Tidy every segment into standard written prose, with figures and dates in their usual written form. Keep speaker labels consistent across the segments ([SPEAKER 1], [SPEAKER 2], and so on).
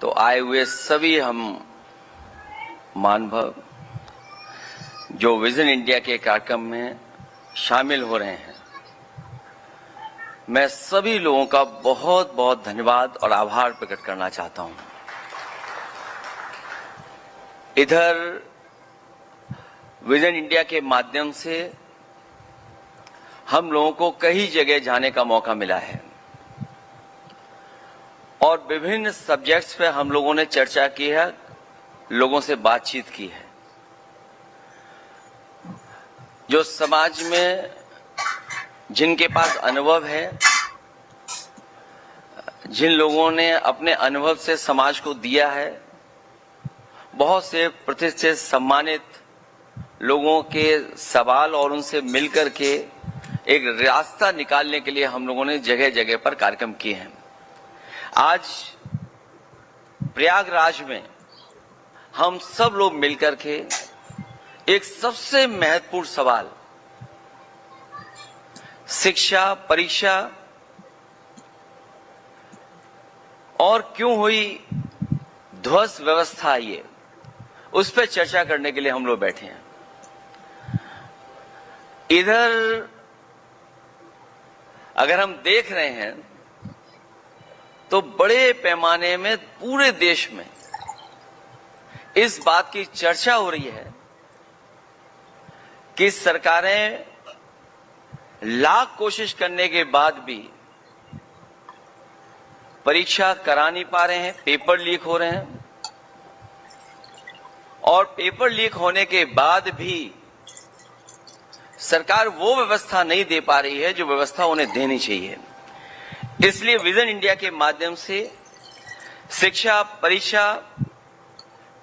[SPEAKER 1] तो आए हुए सभी हम मानव जो विजन इंडिया के कार्यक्रम में शामिल हो रहे हैं, मैं सभी लोगों का बहुत बहुत धन्यवाद और आभार प्रकट करना चाहता हूं। इधर विजन इंडिया के माध्यम से हम लोगों को कई जगह जाने का मौका मिला है और विभिन्न सब्जेक्ट्स पे हम लोगों ने चर्चा की है, लोगों से बातचीत की है। जो समाज में जिनके पास अनुभव है, जिन लोगों ने अपने अनुभव से समाज को दिया है, बहुत से प्रतिष्ठित सम्मानित लोगों के सवाल और उनसे मिलकर के एक रास्ता निकालने के लिए हम लोगों ने जगह जगह पर कार्यक्रम किए हैं। आज प्रयागराज में हम सब लोग मिलकर के एक सबसे महत्वपूर्ण सवाल, शिक्षा, परीक्षा और क्यों हुई ध्वस्त व्यवस्था, ये उस पर चर्चा करने के लिए हम लोग बैठे हैं। इधर अगर हम देख रहे हैं तो बड़े पैमाने में पूरे देश में इस बात की चर्चा हो रही है कि सरकारें लाख कोशिश करने के बाद भी परीक्षा करा नहीं पा रहे हैं, पेपर लीक हो रहे हैं और पेपर लीक होने के बाद भी सरकार वो व्यवस्था नहीं दे पा रही है जो व्यवस्था उन्हें देनी चाहिए। इसलिए विजन इंडिया के माध्यम से शिक्षा, परीक्षा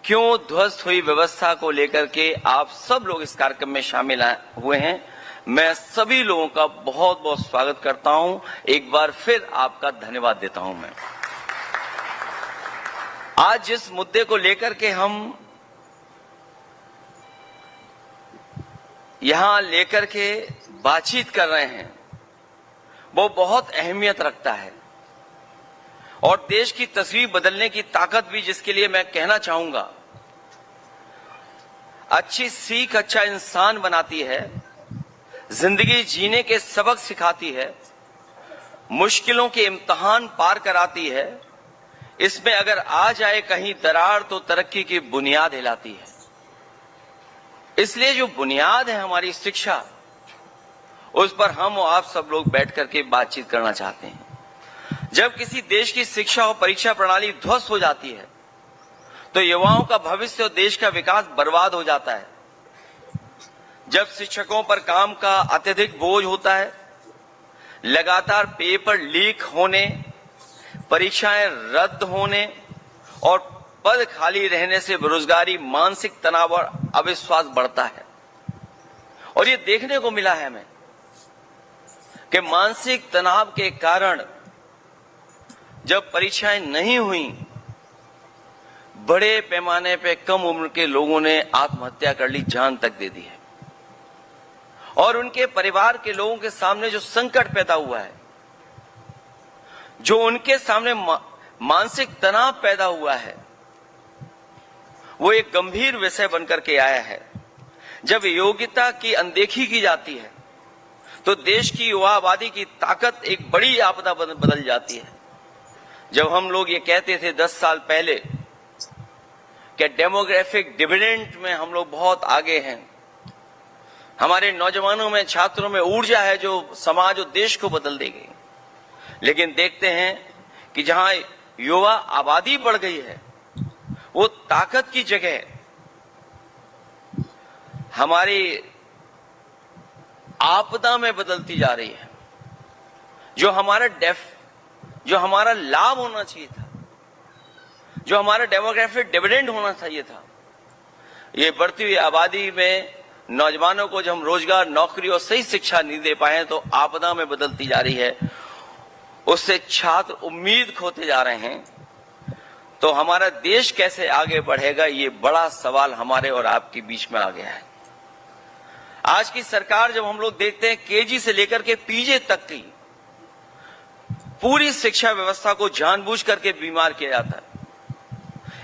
[SPEAKER 1] क्यों ध्वस्त हुई व्यवस्था को लेकर के आप सब लोग इस कार्यक्रम में शामिल हुए हैं। मैं सभी लोगों का बहुत बहुत स्वागत करता हूं। एक बार फिर आपका धन्यवाद देता हूं। मैं आज जिस मुद्दे को लेकर के हम यहां लेकर के बातचीत कर रहे हैं, वो बहुत अहमियत रखता है और देश की तस्वीर बदलने की ताकत भी, जिसके लिए मैं कहना चाहूंगा, अच्छी सीख अच्छा इंसान बनाती है, जिंदगी जीने के सबक सिखाती है, मुश्किलों के इम्तिहान पार कराती है। इसमें अगर आ जाए कहीं दरार तो तरक्की की बुनियाद हिलाती है। इसलिए जो बुनियाद है हमारी शिक्षा, उस पर हम और आप सब लोग बैठ करके बातचीत करना चाहते हैं। जब किसी देश की शिक्षा और परीक्षा प्रणाली ध्वस्त हो जाती है तो युवाओं का भविष्य और देश का विकास बर्बाद हो जाता है। जब शिक्षकों पर काम का अत्यधिक बोझ होता है, लगातार पेपर लीक होने, परीक्षाएं रद्द होने और पद खाली रहने से बेरोजगारी, मानसिक तनाव और अविश्वास बढ़ता है। और ये देखने को मिला है हमें कि मानसिक तनाव के कारण जब परीक्षाएं नहीं हुई, बड़े पैमाने पे कम उम्र के लोगों ने आत्महत्या कर ली, जान तक दे दी है। और उनके परिवार के लोगों के सामने जो संकट पैदा हुआ है, जो उनके सामने मानसिक तनाव पैदा हुआ है, वो एक गंभीर विषय बनकर के आया है। जब योग्यता की अनदेखी की जाती है तो देश की युवा आबादी की ताकत एक बड़ी आपदा बदल जाती है। जब हम लोग ये कहते थे 10 साल पहले कि डेमोग्राफिक डिविडेंड में हम लोग बहुत आगे हैं, हमारे नौजवानों में, छात्रों में ऊर्जा है जो समाज और देश को बदल देगी, लेकिन देखते हैं कि जहां युवा आबादी बढ़ गई है, वो ताकत की जगह हमारी आपदा में बदलती जा रही है। जो हमारा लाभ होना चाहिए था, जो हमारा डेमोग्राफिक डिविडेंड होना चाहिए था, ये बढ़ती हुई आबादी में नौजवानों को जब हम रोजगार, नौकरी और सही शिक्षा नहीं दे पाए तो आपदा में बदलती जा रही है। उससे छात्र उम्मीद खोते जा रहे हैं। तो हमारा देश कैसे आगे बढ़ेगा, ये बड़ा सवाल हमारे और आपके बीच में आ गया है। आज की सरकार, जब हम लोग देखते हैं केजी से लेकर के पीजी तक की पूरी शिक्षा व्यवस्था को जानबूझ करके बीमार किया जाता है।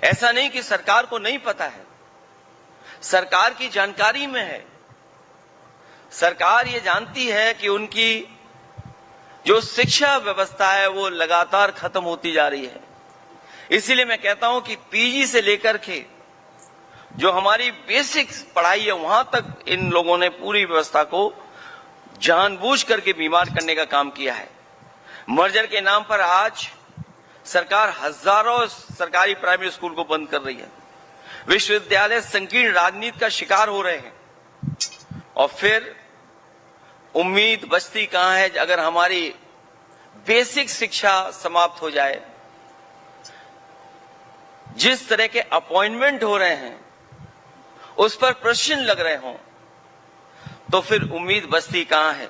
[SPEAKER 1] ऐसा नहीं कि सरकार को नहीं पता है, सरकार की जानकारी में है। सरकार ये जानती है कि उनकी जो शिक्षा व्यवस्था है वो लगातार खत्म होती जा रही है। इसीलिए मैं कहता हूं कि पीजी से लेकर के जो हमारी बेसिक पढ़ाई है वहां तक इन लोगों ने पूरी व्यवस्था को जानबूझ करके बीमार करने का काम किया है। मर्जर के नाम पर आज सरकार हजारों सरकारी प्राइमरी स्कूल को बंद कर रही है। विश्वविद्यालय संकीर्ण राजनीति का शिकार हो रहे हैं। और फिर उम्मीद बचती कहां है अगर हमारी बेसिक शिक्षा समाप्त हो जाए। जिस तरह के अपॉइंटमेंट हो रहे हैं उस पर प्रश्न लग रहे हों तो फिर उम्मीद बचती कहां है।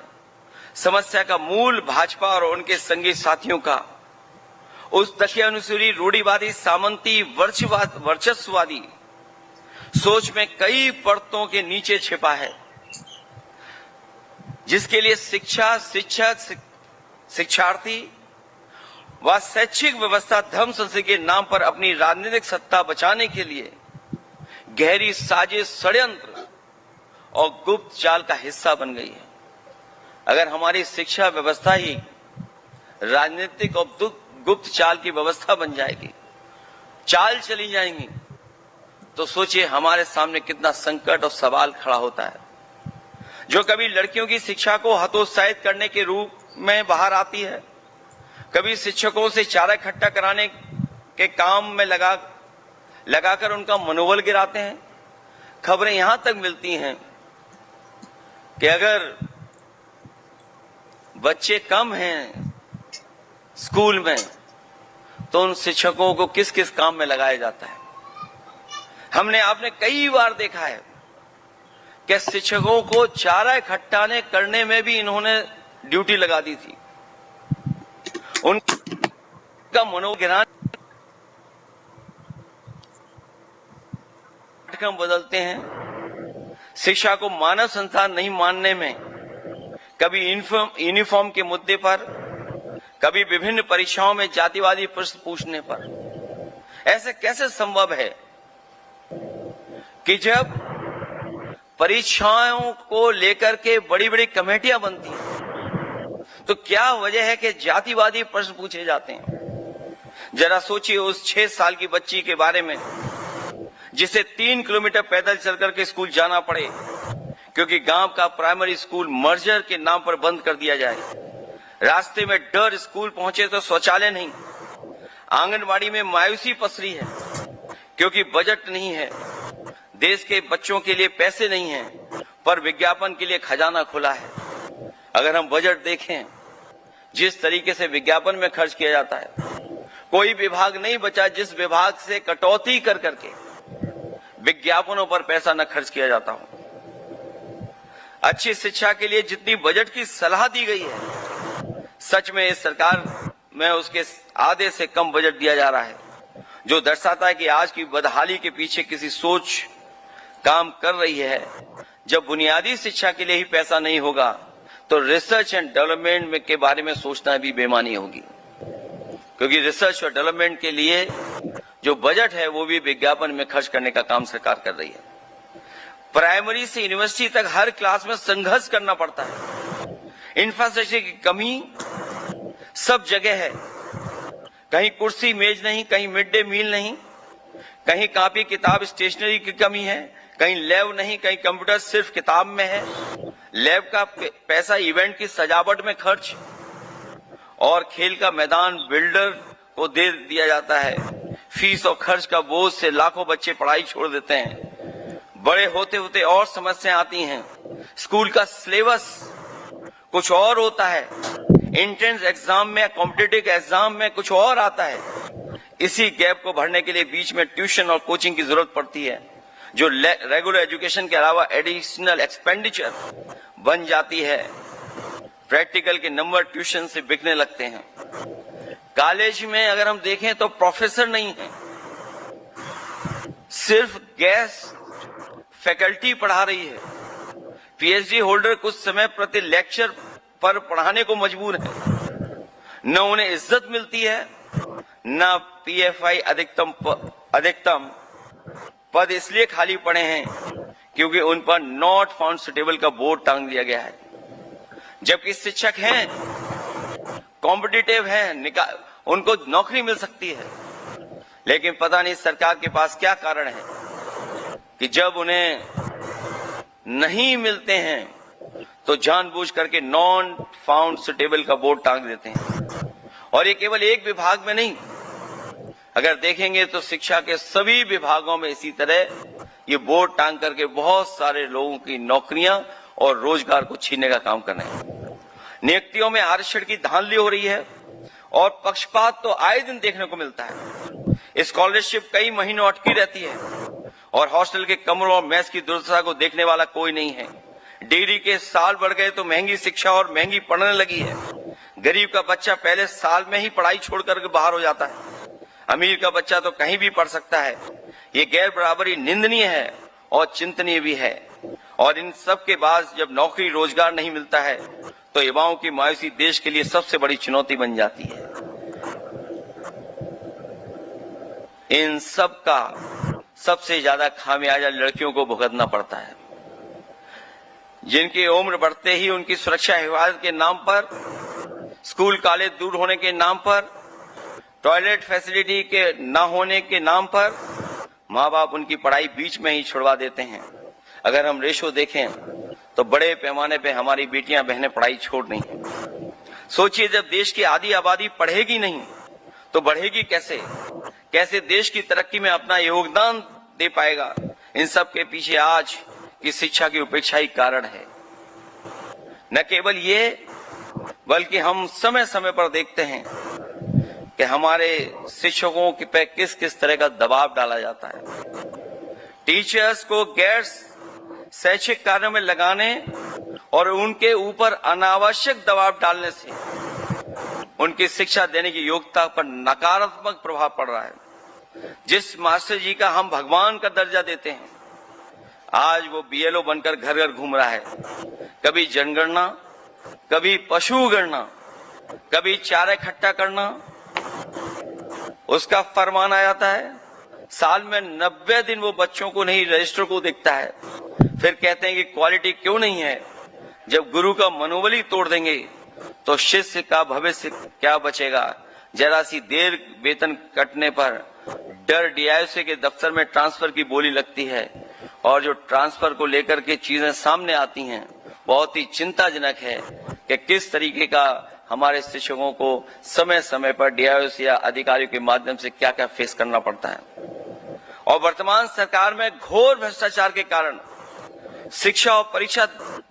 [SPEAKER 1] समस्या का मूल भाजपा और उनके संगी साथियों का उस दखियानुसूरी रूढ़िवादी सामंती वर्चस्ववादी सोच में कई परतों के नीचे छिपा है, जिसके लिए शिक्षा, शिक्षक, शिक्षार्थी व शैक्षिक व्यवस्था धर्म संस्कृति के नाम पर अपनी राजनीतिक सत्ता बचाने के लिए गहरी साजिश, षड्यंत्र और गुप्त चाल का हिस्सा बन गई है। अगर हमारी शिक्षा व्यवस्था ही राजनीतिक और गुप्त चाल की व्यवस्था बन जाएगी, चाल चली जाएंगी, तो सोचिए हमारे सामने कितना संकट और सवाल खड़ा होता है। जो कभी लड़कियों की शिक्षा को हतोत्साहित करने के रूप में बाहर आती है, कभी शिक्षकों से चारा इकट्ठा कराने के काम में लगाकर उनका मनोबल गिराते हैं। खबरें यहां तक मिलती हैं कि अगर बच्चे कम हैं स्कूल में तो उन शिक्षकों को किस किस काम में लगाया जाता है। आपने कई बार देखा है कि शिक्षकों को चारा इकट्ठा करने में भी इन्होंने ड्यूटी लगा दी थी। उनका मनोगिरान पाठ्यक्रम बदलते हैं। शिक्षा को मानव संसाधन नहीं मानने में, कभी यूनिफॉर्म के मुद्दे पर, कभी विभिन्न परीक्षाओं में जातिवादी प्रश्न पूछने पर। ऐसे कैसे संभव है कि जब परीक्षाओं को लेकर के बड़ी बड़ी कमेटियां बनती हैं तो क्या वजह है कि जातिवादी प्रश्न पूछे जाते हैं। जरा सोचिए उस 6 साल की बच्ची के बारे में जिसे 3 किलोमीटर पैदल चल करके स्कूल जाना पड़े क्योंकि गांव का प्राइमरी स्कूल मर्जर के नाम पर बंद कर दिया जाए। रास्ते में डर, स्कूल पहुंचे तो शौचालय नहीं। आंगनबाड़ी में मायूसी पसरी है क्योंकि बजट नहीं है। देश के बच्चों के लिए पैसे नहीं हैं, पर विज्ञापन के लिए खजाना खुला है। अगर हम बजट देखें, जिस तरीके से विज्ञापन में खर्च किया जाता है, कोई विभाग नहीं बचा जिस विभाग से कटौती कर करके विज्ञापनों पर पैसा न खर्च किया जाता हो। अच्छी शिक्षा के लिए जितनी बजट की सलाह दी गई है, सच में इस सरकार में उसके आधे से कम बजट दिया जा रहा है, जो दर्शाता है कि आज की बदहाली के पीछे किसी सोच काम कर रही है। जब बुनियादी शिक्षा के लिए ही पैसा नहीं होगा तो रिसर्च एंड डेवलपमेंट के बारे में सोचना भी बेमानी होगी, क्योंकि रिसर्च और डेवलपमेंट के लिए जो बजट है वो भी विज्ञापन में खर्च करने का काम सरकार कर रही है। प्राइमरी से यूनिवर्सिटी तक हर क्लास में संघर्ष करना पड़ता है। इंफ्रास्ट्रक्चर की कमी सब जगह है। कहीं कुर्सी मेज नहीं, कहीं मिड डे मील नहीं, कहीं कॉपी किताब स्टेशनरी की कमी है, कहीं लैब नहीं, कहीं कंप्यूटर सिर्फ किताब में है। लैब का पैसा इवेंट की सजावट में खर्च और खेल का मैदान बिल्डर को दे दिया जाता है। फीस और खर्च का बोझ से लाखों बच्चे पढ़ाई छोड़ देते हैं। बड़े होते होते और समस्याएं आती हैं। स्कूल का सिलेबस कुछ और होता है, एंट्रेंस एग्जाम में, कॉम्पिटिटिव एग्जाम में कुछ और आता है। इसी गैप को भरने के लिए बीच में ट्यूशन और कोचिंग की जरूरत पड़ती है, जो रेगुलर एजुकेशन के अलावा एडिशनल एक्सपेंडिचर बन जाती है। प्रैक्टिकल के नंबर ट्यूशन से बिकने लगते हैं। कॉलेज में अगर हम देखें तो प्रोफेसर नहीं है, सिर्फ गेस्ट फैकल्टी पढ़ा रही है। पीएचडी होल्डर कुछ समय प्रति लेक्चर पर पढ़ाने को मजबूर है। न उन्हें इज्जत मिलती है, न पीएफआई अधिकतम पद इसलिए खाली पड़े हैं क्योंकि उन पर नॉट फाउंड सुटेबल का बोर्ड टांग दिया गया है। जबकि शिक्षक हैं, कॉम्पिटिटिव हैं, उनको नौकरी मिल सकती है, लेकिन पता नहीं सरकार के पास क्या कारण है कि जब उन्हें नहीं मिलते हैं तो जानबूझ करके नॉन फाउंड सुटेबल का बोर्ड टांग देते हैं। और ये केवल एक विभाग में नहीं, अगर देखेंगे तो शिक्षा के सभी विभागों में इसी तरह ये बोर्ड टांग करके बहुत सारे लोगों की नौकरियां और रोजगार को छीनने का काम कर रहे हैं। नियुक्तियों में आरक्षण की धांधली हो रही है और पक्षपात तो आए दिन देखने को मिलता है। स्कॉलरशिप कई महीनों अटकी रहती है और हॉस्टल के कमरों और मेस की दुर्दशा को देखने वाला कोई नहीं है। डिग्री के साल बढ़ गए तो महंगी शिक्षा और महंगी पढ़ने लगी है। गरीब का बच्चा पहले साल में ही पढ़ाई छोड़कर के बाहर हो जाता है, अमीर का बच्चा तो कहीं भी पढ़ सकता है। ये गैर बराबरी निंदनीय है और चिंतनीय भी है। और इन सब के बाद जब नौकरी रोजगार नहीं मिलता है तो युवाओं की मायूसी देश के लिए सबसे बड़ी चुनौती बन जाती है। इन सब का सबसे ज्यादा खामियाजा लड़कियों को भुगतना पड़ता है, जिनकी उम्र बढ़ते ही उनकी सुरक्षा हिफाजत के नाम पर, स्कूल कॉलेज दूर होने के नाम पर, टॉयलेट फैसिलिटी के न होने के नाम पर माँ बाप उनकी पढ़ाई बीच में ही छुड़वा देते हैं। अगर हम रेशो देखें तो बड़े पैमाने पे हमारी बेटियां बहनें पढ़ाई छोड़ रही हैं। सोचिए, जब देश की आधी आबादी पढ़ेगी नहीं तो बढ़ेगी कैसे? कैसे देश की तरक्की में अपना योगदान दे पाएगा? इन सब के पीछे आज की शिक्षा की उपेक्षा ही कारण है। न केवल ये, बल्कि हम समय समय पर देखते हैं कि हमारे शिक्षकों पे किस किस तरह का दबाव डाला जाता है। टीचर्स को गैर शैक्षिक कार्यों में लगाने और उनके ऊपर अनावश्यक दबाव डालने से उनकी शिक्षा देने की योग्यता पर नकारात्मक प्रभाव पड़ रहा है। जिस मास्टर जी का हम भगवान का दर्जा देते हैं, आज वो बीएलओ बनकर घर घर घूम रहा है। कभी जनगणना, कभी पशु गणना, कभी चारा इकट्ठा करना उसका फरमान आ जाता है। साल में 90 दिन वो बच्चों को नहीं, रजिस्टर को देखता है। फिर कहते हैं कि क्वालिटी क्यों नहीं है। जब गुरु का मनोबल ही तोड़ देंगे तो शिष्य का भविष्य क्या बचेगा? जरा सी देर वेतन कटने पर डर डीआईओसी के दफ्तर में ट्रांसफर की बोली लगती है और जो ट्रांसफर को लेकर के चीजें सामने आती हैं, बहुत ही चिंताजनक है कि किस तरीके का हमारे शिक्षकों को समय समय पर डीआईओसी या अधिकारियों के माध्यम से क्या क्या फेस करना पड़ता है। और वर्तमान सरकार में घोर भ्रष्टाचार के कारण शिक्षा और परीक्षा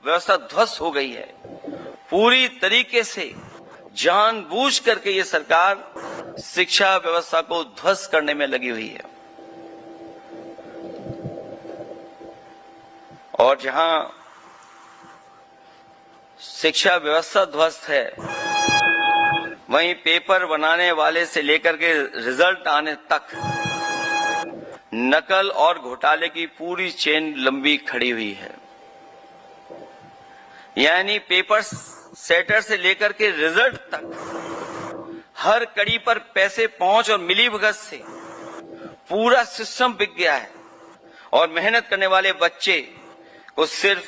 [SPEAKER 1] व्यवस्था ध्वस्त हो गई है। पूरी तरीके से जानबूझ करके ये सरकार शिक्षा व्यवस्था को ध्वस्त करने में लगी हुई है। और जहां शिक्षा व्यवस्था ध्वस्त है, वहीं पेपर बनाने वाले से लेकर के रिजल्ट आने तक नकल और घोटाले की पूरी चेन लंबी खड़ी हुई है। यानी पेपर सेटर से लेकर के रिजल्ट तक हर कड़ी पर पैसे पहुंच और मिलीभगत से पूरा सिस्टम बिक गया है। और मेहनत करने वाले बच्चे को सिर्फ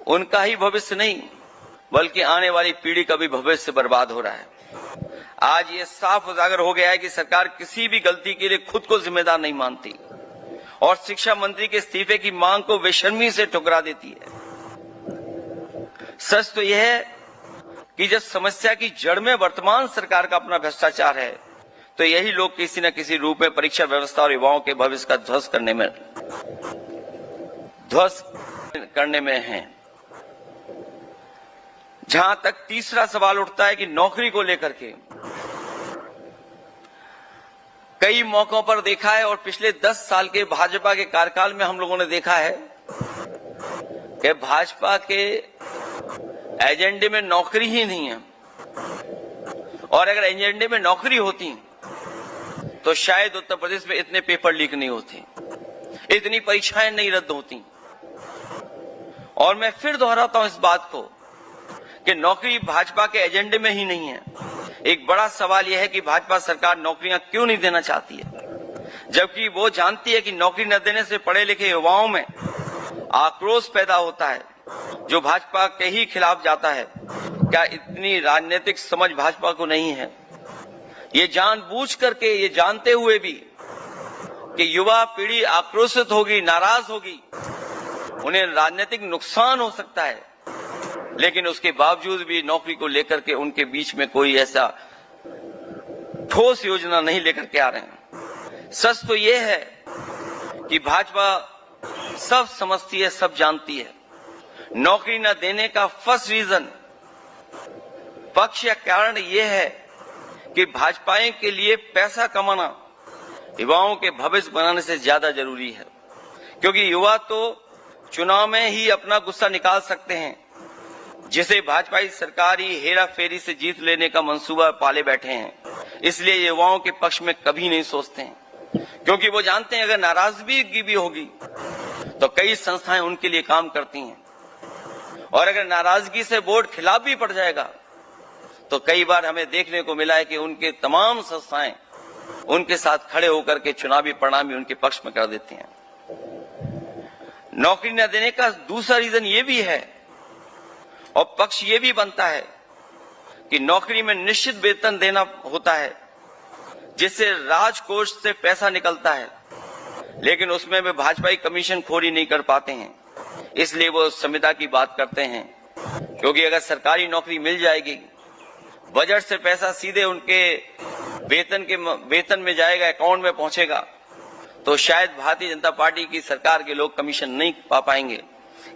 [SPEAKER 1] उनका ही भविष्य नहीं, बल्कि आने वाली पीढ़ी का भी भविष्य बर्बाद हो रहा है। आज ये साफ उजागर हो गया है कि सरकार किसी भी गलती के लिए खुद को जिम्मेदार नहीं मानती और शिक्षा मंत्री के इस्तीफे की मांग को बेशर्मी से ठुकरा देती है। सच तो यह है कि जब समस्या की जड़ में वर्तमान सरकार का अपना भ्रष्टाचार है, तो यही लोग किसी न किसी रूप में परीक्षा व्यवस्था और युवाओं के भविष्य का ध्वस्त करने में हैं। जहां तक तीसरा सवाल उठता है कि नौकरी को लेकर के कई मौकों पर देखा है और पिछले 10 साल के भाजपा के कार्यकाल में हम लोगों ने देखा है कि भाजपा के एजेंडे में नौकरी ही नहीं है। और अगर एजेंडे में नौकरी होती तो शायद उत्तर प्रदेश में इतने पेपर लीक नहीं होते, इतनी परीक्षाएं नहीं रद्द होती। और मैं फिर दोहराता हूं इस बात को कि नौकरी भाजपा के एजेंडे में ही नहीं है। एक बड़ा सवाल यह है कि भाजपा सरकार नौकरियां क्यों नहीं देना चाहती है, जबकि वो जानती है कि नौकरी न देने से पढ़े लिखे युवाओं में आक्रोश पैदा होता है जो भाजपा के ही खिलाफ जाता है। क्या इतनी राजनीतिक समझ भाजपा को नहीं है? ये जानबूझ करके, ये जानते हुए भी कि युवा पीढ़ी आक्रोशित होगी, नाराज होगी, उन्हें राजनीतिक नुकसान हो सकता है, लेकिन उसके बावजूद भी नौकरी को लेकर के उनके बीच में कोई ऐसा ठोस योजना नहीं लेकर के आ रहे हैं। सच तो यह है कि भाजपा सब समझती है, सब जानती है। नौकरी न देने का फर्स्ट रीजन, पक्ष या कारण यह है कि भाजपा के लिए पैसा कमाना युवाओं के भविष्य बनाने से ज्यादा जरूरी है, क्योंकि युवा तो चुनाव में ही अपना गुस्सा निकाल सकते हैं, जिसे भाजपा सरकार ही हेरा फेरी से जीत लेने का मंसूबा पाले बैठे हैं। इसलिए युवाओं के पक्ष में कभी नहीं सोचते हैं, क्योंकि वो जानते हैं अगर नाराजगी भी होगी तो कई संस्थाएं उनके लिए काम करती हैं, और अगर नाराजगी से वोट खिलाफ भी पड़ जाएगा तो कई बार हमें देखने को मिला है कि उनके तमाम संस्थाएं उनके साथ खड़े होकर के चुनावी परिणाम भी उनके पक्ष में कर देती हैं। नौकरी न देने का दूसरा रीजन ये भी है, और पक्ष ये भी बनता है कि नौकरी में निश्चित वेतन देना होता है, जिससे राजकोष से पैसा निकलता है, लेकिन उसमें वे भाजपाई कमीशन खोरी नहीं कर पाते हैं। इसलिए वो संविदा की बात करते हैं, क्योंकि अगर सरकारी नौकरी मिल जाएगी, बजट से पैसा सीधे उनके वेतन में जाएगा, अकाउंट में पहुंचेगा, तो शायद भारतीय जनता पार्टी की सरकार के लोग कमीशन नहीं पा पाएंगे।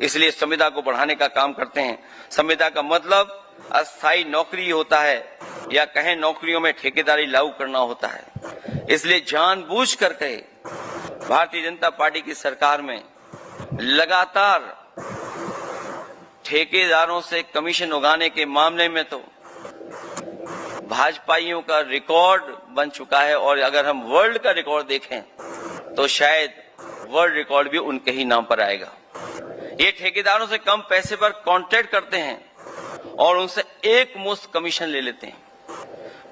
[SPEAKER 1] इसलिए संविदा को बढ़ाने का काम करते हैं। संविदा का मतलब अस्थायी नौकरी होता है, या कहें नौकरियों में ठेकेदारी लागू करना होता है। इसलिए जानबूझ करके भारतीय जनता पार्टी की सरकार में लगातार ठेकेदारों से कमीशन उगाने के मामले में तो भाजपाइयों का रिकॉर्ड बन चुका है, और अगर हम वर्ल्ड का रिकॉर्ड देखें तो शायद वर्ल्ड रिकॉर्ड भी उनके ही नाम पर आएगा। ये ठेकेदारों से कम पैसे पर कॉन्ट्रैक्ट करते हैं और उनसे एक मुश्त कमीशन ले लेते हैं।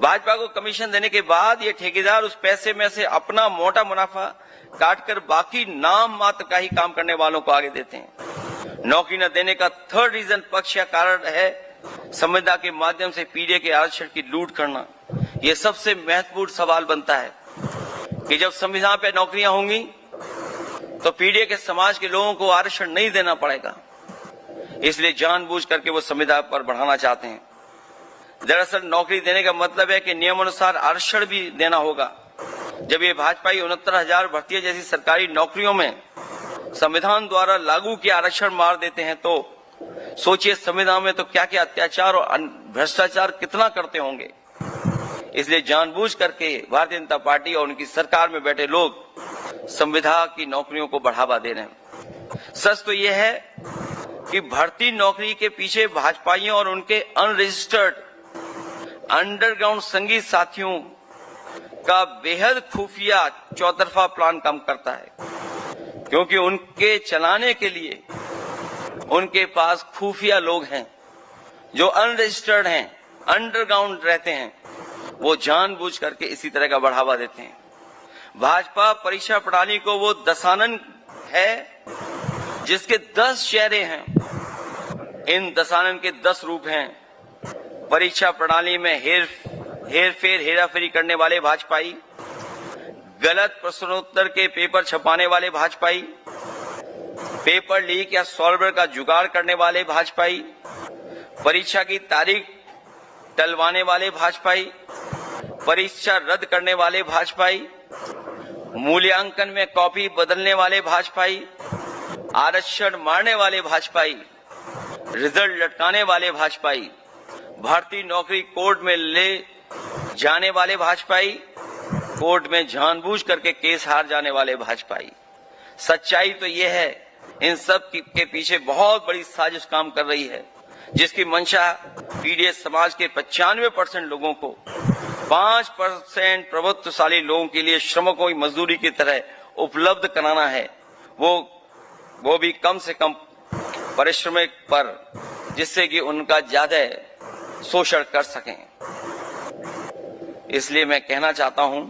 [SPEAKER 1] भाजपा को कमीशन देने के बाद ये ठेकेदार उस पैसे में से अपना मोटा मुनाफा काटकर बाकी नाम मात्र का ही काम करने वालों को आगे देते हैं। नौकरी न देने का थर्ड रीजन, पक्ष या कारण है संविदा के माध्यम से पीडीए के आरक्षण की लूट करना। ये सबसे महत्वपूर्ण सवाल बनता है कि जब संविधान पे नौकरियां होंगी तो पीडीए के समाज के लोगों को आरक्षण नहीं देना पड़ेगा, इसलिए जानबूझ करके वो संविदा पर बढ़ाना चाहते हैं। दरअसल नौकरी देने का मतलब है कि नियमानुसार आरक्षण भी देना होगा। जब ये भाजपाई 69,000 भर्तियां जैसी सरकारी नौकरियों में संविधान द्वारा लागू किया आरक्षण मार देते हैं, तो सोचिए संविधान में तो क्या क्या अत्याचार और भ्रष्टाचार कितना करते होंगे। इसलिए जानबूझ करके भारतीय जनता पार्टी और उनकी सरकार में बैठे लोग संविदा की नौकरियों को बढ़ावा दे रहे हैं। सच तो यह है कि भर्ती नौकरी के पीछे भाजपाइयों और उनके अनरजिस्टर्ड अंडरग्राउंड संगीत साथियों का बेहद खुफिया चौतरफा प्लान काम करता है, क्योंकि उनके चलाने के लिए उनके पास खुफिया लोग हैं जो अनरजिस्टर्ड हैं, अंडरग्राउंड रहते हैं। वो जानबूझ करके इसी तरह का बढ़ावा देते हैं। भाजपा परीक्षा प्रणाली को वो दशानन है जिसके 10 चेहरे हैं। इन दशानन के 10 रूप हैं। परीक्षा प्रणाली में हेराफेरी करने वाले भाजपाई, गलत प्रश्नोत्तर के पेपर छपाने वाले भाजपाई, पेपर लीक या सॉल्वर का जुगाड़ करने वाले भाजपाई, परीक्षा की तारीख टलवाने वाले भाजपाई, परीक्षा रद्द करने वाले भाजपाई, मूल्यांकन में कॉपी बदलने वाले भाजपाई, आरक्षण मारने वाले भाजपाई, रिजल्ट लटकाने वाले भाजपाई, भर्ती नौकरी कोर्ट में ले जाने वाले भाजपाई, कोर्ट में जानबूझ करके केस हार जाने वाले भाजपाई। सच्चाई तो यह है, इन सब के पीछे बहुत बड़ी साजिश काम कर रही है, जिसकी मंशा पीडीए समाज के 95% लोगों को 5% प्रभुत्वशाली लोगों के लिए श्रमिकों की मजदूरी की तरह उपलब्ध कराना है, वो भी कम से कम परिश्रमिक पर, जिससे कि उनका ज्यादा शोषण कर सकें। इसलिए मैं कहना चाहता हूं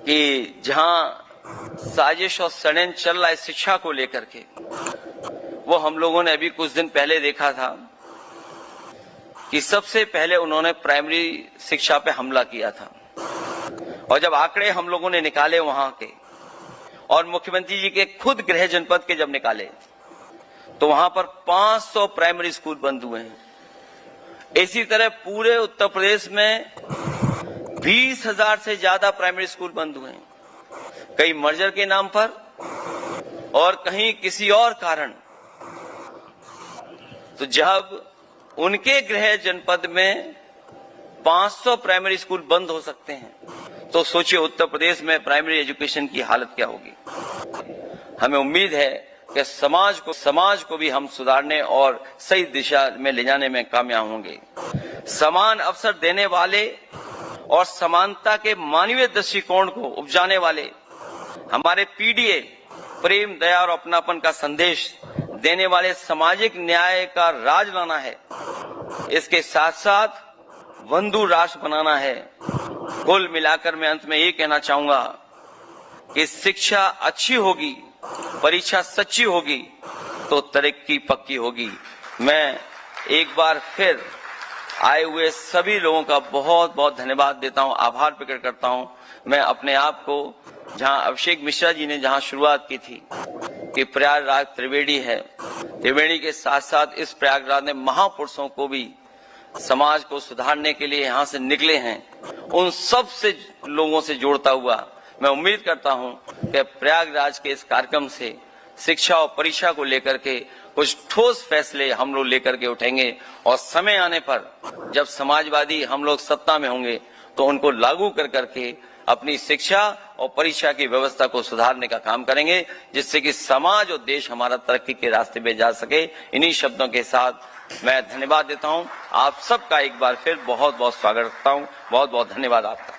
[SPEAKER 1] कि जहां साजिश और षड्यंत्र चल रहा है शिक्षा को लेकर के, वो हम लोगों ने अभी कुछ दिन पहले देखा था कि सबसे पहले उन्होंने प्राइमरी शिक्षा पे हमला किया था। और जब आंकड़े हम लोगों ने निकाले वहां के, और मुख्यमंत्री जी के खुद गृह जनपद के जब निकाले, तो वहां पर 500 प्राइमरी स्कूल बंद हुए हैं। इसी तरह पूरे उत्तर प्रदेश में 20,000 से ज्यादा प्राइमरी स्कूल बंद हुए हैं, कहीं मर्जर के नाम पर और कहीं किसी और कारण। तो जब उनके गृह जनपद में 500 प्राइमरी स्कूल बंद हो सकते हैं, तो सोचिए उत्तर प्रदेश में प्राइमरी एजुकेशन की हालत क्या होगी। हमें उम्मीद है कि समाज को भी हम सुधारने और सही दिशा में ले जाने में कामयाब होंगे। समान अवसर देने वाले और समानता के मानवीय दृष्टिकोण को उपजाने वाले हमारे पीडीए प्रेम, दया और अपनापन का संदेश देने वाले सामाजिक न्याय का राज लाना है। इसके साथ साथ बंधु राष्ट्र बनाना है। कुल मिलाकर मैं अंत में ये कहना चाहूंगा कि शिक्षा अच्छी होगी, परीक्षा सच्ची होगी, तो तरक्की पक्की होगी। मैं एक बार फिर आए हुए सभी लोगों का बहुत बहुत धन्यवाद देता हूं, आभार प्रकट करता हूं। मैं अपने आप को, जहां अभिषेक मिश्रा जी ने जहां शुरुआत की थी कि प्रयागराज त्रिवेणी है, त्रिवेणी के साथ साथ इस प्रयागराज ने महापुरुषों को भी समाज को सुधारने के लिए यहां से निकले हैं, उन सब से लोगों से जोड़ता हुआ मैं उम्मीद करता हूं कि प्रयागराज के इस कार्यक्रम से शिक्षा और परीक्षा को लेकर के कुछ ठोस फैसले हम लोग लेकर के उठेंगे, और समय आने पर जब समाजवादी हम लोग सत्ता में होंगे तो उनको लागू कर करके अपनी शिक्षा और परीक्षा की व्यवस्था को सुधारने का काम करेंगे, जिससे कि समाज और देश हमारा तरक्की के रास्ते पे जा सके। इन्हीं शब्दों के साथ मैं धन्यवाद देता हूं। आप सबका एक बार फिर बहुत बहुत स्वागत करता हूं। बहुत बहुत धन्यवाद आपका।